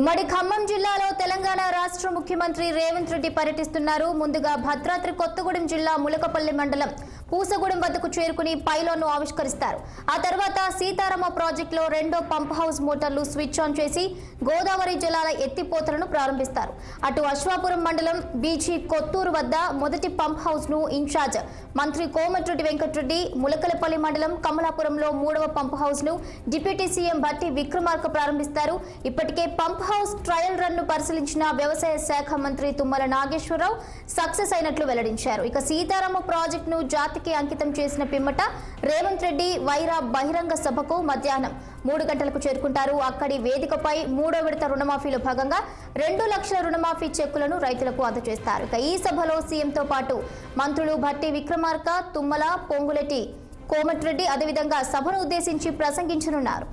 ఉమ్మడి ఖమ్మం జిల్లాలో తెలంగాణ రాష్ట్ర ముఖ్యమంత్రి రేవంత్ రెడ్డి పర్యటిస్తున్నారు. ముందుగా భద్రాద్రి కొత్తగూడెం జిల్లా ములకపల్లి మండలం పూసగూడెం వద్దకు చేరుకుని పైలాన్ను ఆవిష్కరిస్తారు. ఆ తర్వాత సీతారామ ప్రాజెక్టులో రెండో పంప్ హౌస్ మోటార్లు స్విచ్ ఆన్ చేసి గోదావరి జలాల ఎత్తిపోతలను ప్రారంభిస్తారు. అటు అశ్వాపురం మండలం బీజీ కొత్తూరు వద్ద మొదటి పంప్ హౌస్ ను ఇన్ఛార్జ్ మంత్రి కోమటిరెడ్డి వెంకటరెడ్డి, ములకలపల్లి మండలం కమలాపురంలో మూడవ పంప్ హౌస్ ను డిప్యూటీ సీఎం భట్టి విక్రమార్క ప్రారంభిస్తారు. ఇప్పటికే పంప్ హౌస్ ట్రయల్ రన్ ను పరిశీలించిన వ్యవసాయ శాఖ మంత్రి తుమ్మల నాగేశ్వరరావు సక్సెస్ అయినట్లు వెల్లడించారు. ఇక సీతారామ ప్రాజెక్టు ను జాతికి అంకితం చేసిన పిమ్మట రేవంత్ రెడ్డి వైరా బహిరంగ సభకు మధ్యాహ్నం 3 గంటలకు చేరుకుంటారు. అక్కడి వేదికపై 3వ విడత రుణమాఫీలో భాగంగా 2 లక్షల రుణమాఫీ చెక్కులను రైతులకు అందజేస్తారు. ఇక ఈ సభలో సీఎంతో పాటు మంత్రులు భట్టి విక్రమార్క, తుమ్మల, పొంగులెట్టి కోమటిరెడ్డి అదేవిధంగా సభను ఉద్దేశించి ప్రసంగించనున్నారు.